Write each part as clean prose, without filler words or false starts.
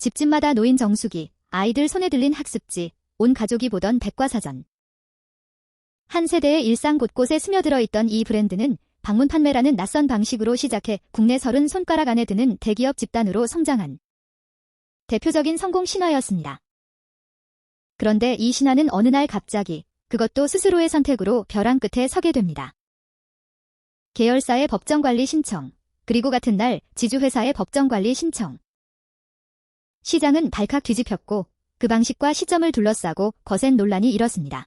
집집마다 놓인 정수기, 아이들 손에 들린 학습지, 온 가족이 보던 백과사전. 한 세대의 일상 곳곳에 스며들어 있던 이 브랜드는 방문 판매라는 낯선 방식으로 시작해 국내 30손가락 안에 드는 대기업 집단으로 성장한 대표적인 성공 신화였습니다. 그런데 이 신화는 어느 날 갑자기 그것도 스스로의 선택으로 벼랑 끝에 서게 됩니다. 계열사의 법정관리 신청, 그리고 같은 날 지주회사의 법정관리 신청. 시장은 발칵 뒤집혔고 그 방식과 시점을 둘러싸고 거센 논란이 일었습니다.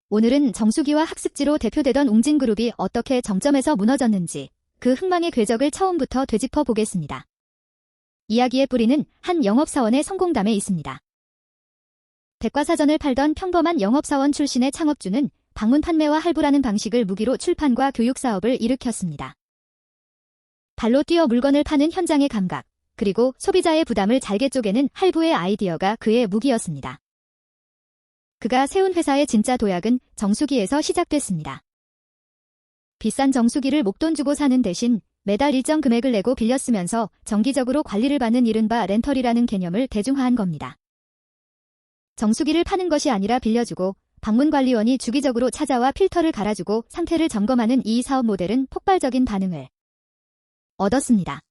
오늘은 정수기와 학습지로 대표되던 웅진그룹이 어떻게 정점에서 무너졌는지 그 흥망의 궤적을 처음부터 되짚어 보겠습니다. 이야기의 뿌리는 한 영업사원의 성공담에 있습니다. 백과사전을 팔던 평범한 영업사원 출신의 창업주는 방문 판매와 할부라는 방식을 무기로 출판과 교육 사업을 일으켰습니다. 발로 뛰어 물건을 파는 현장의 감각, 그리고 소비자의 부담을 잘게 쪼개는 할부의 아이디어가 그의 무기였습니다. 그가 세운 회사의 진짜 도약은 정수기에서 시작됐습니다. 비싼 정수기를 목돈 주고 사는 대신 매달 일정 금액을 내고 빌려 쓰면서 정기적으로 관리를 받는 이른바 렌털이라는 개념을 대중화한 겁니다. 정수기를 파는 것이 아니라 빌려주고 방문관리원이 주기적으로 찾아와 필터를 갈아주고 상태를 점검하는 이 사업 모델은 폭발적인 반응을 얻었습니다.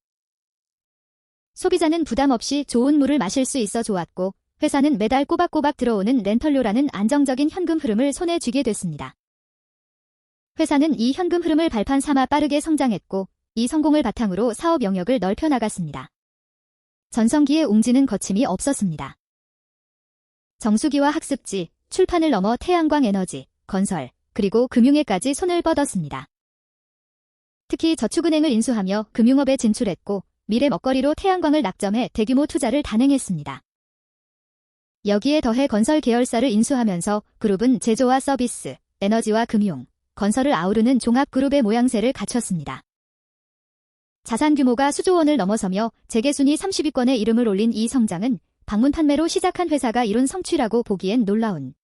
소비자는 부담 없이 좋은 물을 마실 수 있어 좋았고 회사는 매달 꼬박꼬박 들어오는 렌털료라는 안정적인 현금 흐름을 손에 쥐게 됐습니다. 회사는 이 현금 흐름을 발판 삼아 빠르게 성장했고 이 성공을 바탕으로 사업 영역을 넓혀 나갔습니다. 전성기의 웅진은 거침이 없었습니다. 정수기와 학습지, 출판을 넘어 태양광 에너지, 건설, 그리고 금융에까지 손을 뻗었습니다. 특히 저축은행을 인수하며 금융업에 진출했고 미래 먹거리로 태양광을 낙점해 대규모 투자를 단행했습니다. 여기에 더해 건설 계열사를 인수하면서 그룹은 제조와 서비스, 에너지와 금융, 건설을 아우르는 종합그룹의 모양새를 갖췄습니다. 자산 규모가 수조 원을 넘어서며 재계순위 30위권에 이름을 올린 이 성장은 방문 판매로 시작한 회사가 이룬 성취라고 보기엔 놀라운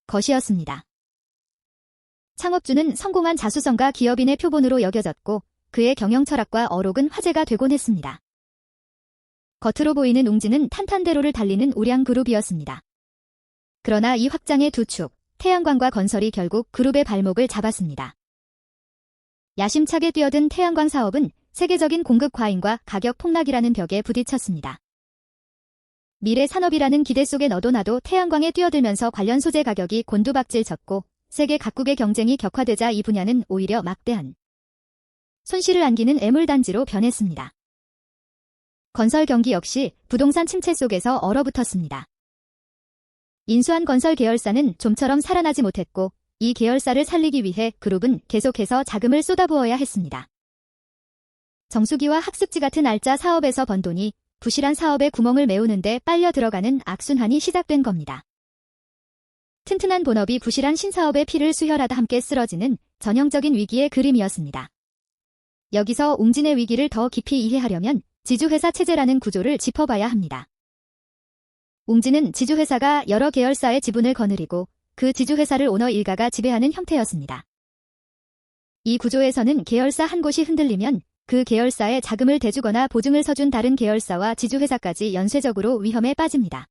것이었습니다. 창업주는 성공한 자수성가 기업인의 표본으로 여겨졌고 그의 경영 철학과 어록은 화제가 되곤 했습니다. 겉으로 보이는 웅진은 탄탄대로를 달리는 우량 그룹이었습니다. 그러나 이 확장의 두 축, 태양광과 건설이 결국 그룹의 발목을 잡았습니다. 야심차게 뛰어든 태양광 사업은 세계적인 공급 과잉과 가격 폭락이라는 벽에 부딪혔습니다. 미래 산업이라는 기대 속에 너도 나도 태양광에 뛰어들면서 관련 소재 가격이 곤두박질 쳤고 세계 각국의 경쟁이 격화되자 이 분야는 오히려 막대한 손실을 안기는 애물단지로 변했습니다. 건설 경기 역시 부동산 침체 속에서 얼어붙었습니다. 인수한 건설 계열사는 좀처럼 살아나지 못했고 이 계열사를 살리기 위해 그룹은 계속해서 자금을 쏟아부어야 했습니다. 정수기와 학습지 같은 알짜 사업에서 번 돈이 부실한 사업의 구멍을 메우는데 빨려 들어가는 악순환이 시작된 겁니다. 튼튼한 본업이 부실한 신사업의 피를 수혈하다 함께 쓰러지는 전형적인 위기의 그림이었습니다. 여기서 웅진의 위기를 더 깊이 이해하려면 지주회사 체제라는 구조를 짚어봐야 합니다. 웅진은 지주회사가 여러 계열사의 지분을 거느리고 그 지주회사를 오너 일가가 지배하는 형태였습니다. 이 구조에서는 계열사 한 곳이 흔들리면 그 계열사에 자금을 대주거나 보증을 서준 다른 계열사와 지주회사까지 연쇄적으로 위험에 빠집니다.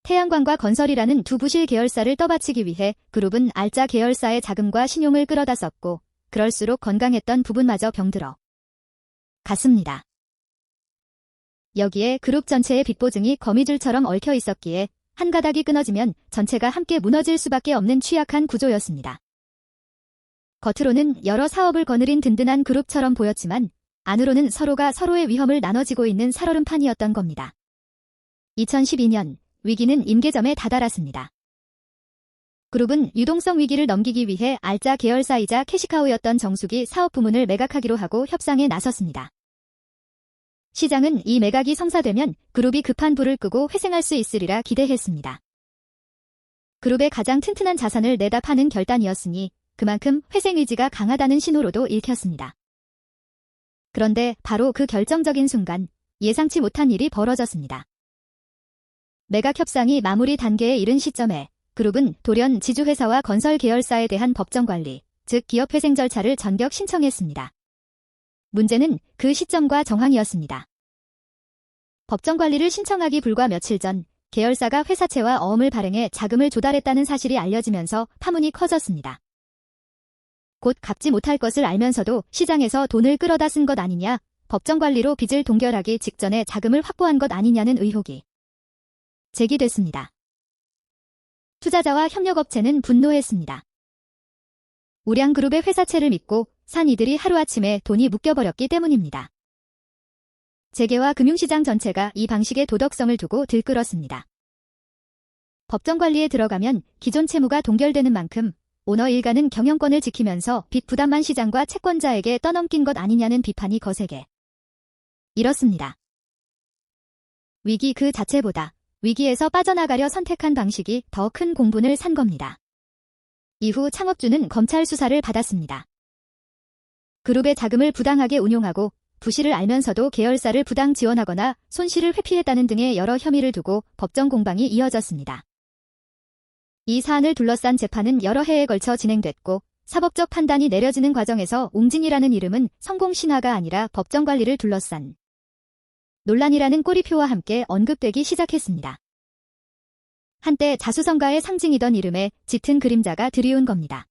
태양광과 건설이라는 두 부실 계열사를 떠받치기 위해 그룹은 알짜 계열사의 자금과 신용을 끌어다 썼고 그럴수록 건강했던 부분마저 병들어 갔습니다. 여기에 그룹 전체의 빚보증이 거미줄처럼 얽혀 있었기에 한 가닥이 끊어지면 전체가 함께 무너질 수밖에 없는 취약한 구조였습니다. 겉으로는 여러 사업을 거느린 든든한 그룹처럼 보였지만 안으로는 서로가 서로의 위험을 나눠지고 있는 살얼음판이었던 겁니다. 2012년 위기는 임계점에 다다랐습니다. 그룹은 유동성 위기를 넘기기 위해 알짜 계열사이자 캐시카우였던 정수기 사업 부문을 매각하기로 하고 협상에 나섰습니다. 시장은 이 매각이 성사되면 그룹이 급한 불을 끄고 회생할 수 있으리라 기대했습니다. 그룹의 가장 튼튼한 자산을 내다 파는 결단이었으니 그만큼 회생 의지가 강하다는 신호로도 읽혔습니다. 그런데 바로 그 결정적인 순간 예상치 못한 일이 벌어졌습니다. 매각 협상이 마무리 단계에 이른 시점에 그룹은 돌연 지주회사와 건설 계열사에 대한 법정관리, 즉 기업회생 절차를 전격 신청했습니다. 문제는 그 시점과 정황이었습니다. 법정 관리를 신청하기 불과 며칠 전 계열사가 회사채와 어음을 발행해 자금을 조달했다는 사실이 알려지면서 파문이 커졌습니다. 곧 갚지 못할 것을 알면서도 시장에서 돈을 끌어다 쓴 것 아니냐, 법정 관리로 빚을 동결하기 직전에 자금을 확보한 것 아니냐는 의혹이 제기됐습니다. 투자자와 협력업체는 분노했습니다. 우량그룹의 회사채를 믿고 산 이들이 하루아침에 돈이 묶여버렸기 때문입니다. 재계와 금융시장 전체가 이 방식의 도덕성을 두고 들끓었습니다. 법정 관리에 들어가면 기존 채무가 동결되는 만큼 오너 일가는 경영권을 지키면서 빚 부담만 시장과 채권자에게 떠넘긴 것 아니냐는 비판이 거세게 일었습니다. 위기 그 자체보다 위기에서 빠져나가려 선택한 방식이 더 큰 공분을 산 겁니다. 이후 창업주는 검찰 수사를 받았습니다. 그룹의 자금을 부당하게 운용하고 부실을 알면서도 계열사를 부당 지원하거나 손실을 회피했다는 등의 여러 혐의를 두고 법정 공방이 이어졌습니다. 이 사안을 둘러싼 재판은 여러 해에 걸쳐 진행됐고 사법적 판단이 내려지는 과정에서 웅진이라는 이름은 성공 신화가 아니라 법정 관리를 둘러싼 논란이라는 꼬리표와 함께 언급되기 시작했습니다. 한때 자수성가의 상징이던 이름에 짙은 그림자가 드리운 겁니다.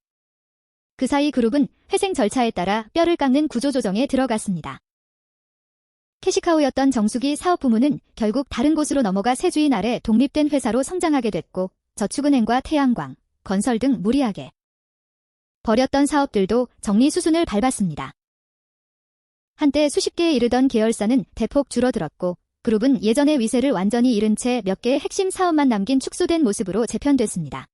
그 사이 그룹은 회생 절차에 따라 뼈를 깎는 구조조정에 들어갔습니다. 캐시카우였던 정수기 사업부문은 결국 다른 곳으로 넘어가 새 주인 아래 독립된 회사로 성장하게 됐고 저축은행과 태양광, 건설 등 무리하게 버렸던 사업들도 정리 수순을 밟았습니다. 한때 수십 개에 이르던 계열사는 대폭 줄어들었고 그룹은 예전의 위세를 완전히 잃은 채 몇 개의 핵심 사업만 남긴 축소된 모습으로 재편됐습니다.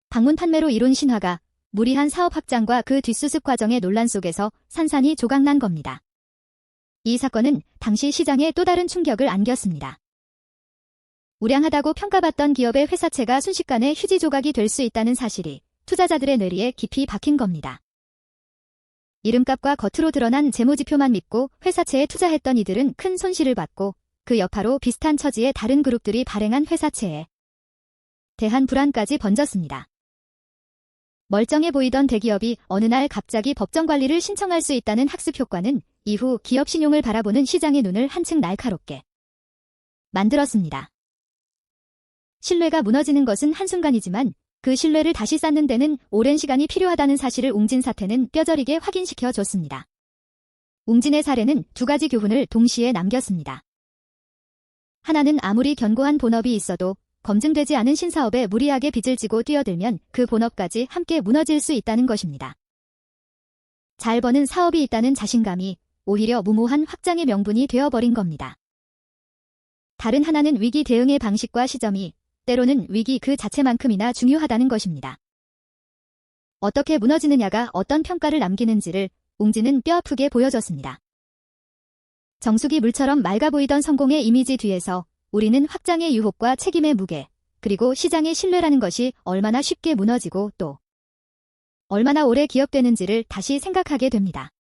방문 판매로 이룬 신화가 무리한 사업 확장과 그 뒷수습 과정의 논란 속에서 산산이 조각난 겁니다. 이 사건은 당시 시장에 또 다른 충격을 안겼습니다. 우량하다고 평가받던 기업의 회사채가 순식간에 휴지 조각이 될 수 있다는 사실이 투자자들의 뇌리에 깊이 박힌 겁니다. 이름값과 겉으로 드러난 재무지표만 믿고 회사채에 투자했던 이들은 큰 손실을 받고 그 여파로 비슷한 처지의 다른 그룹들이 발행한 회사채에 대한 불안까지 번졌습니다. 멀쩡해 보이던 대기업이 어느 날 갑자기 법정 관리를 신청할 수 있다는 학습 효과는 이후 기업 신용을 바라보는 시장의 눈을 한층 날카롭게 만들었습니다. 신뢰가 무너지는 것은 한순간이지만 그 신뢰를 다시 쌓는 데는 오랜 시간이 필요하다는 사실을 웅진 사태는 뼈저리게 확인시켜 줬습니다. 웅진의 사례는 두 가지 교훈을 동시에 남겼습니다. 하나는 아무리 견고한 본업이 있어도 검증되지 않은 신사업에 무리하게 빚을 지고 뛰어들면 그 본업까지 함께 무너질 수 있다는 것입니다. 잘 버는 사업이 있다는 자신감이 오히려 무모한 확장의 명분이 되어버린 겁니다. 다른 하나는 위기 대응의 방식과 시점이 때로는 위기 그 자체만큼이나 중요하다는 것입니다. 어떻게 무너지느냐가 어떤 평가를 남기는지를 웅진은 뼈아프게 보여줬습니다. 정수기 물처럼 맑아 보이던 성공의 이미지 뒤에서 우리는 확장의 유혹과 책임의 무게, 그리고 시장의 신뢰라는 것이 얼마나 쉽게 무너지고 또 얼마나 오래 기억되는지를 다시 생각하게 됩니다.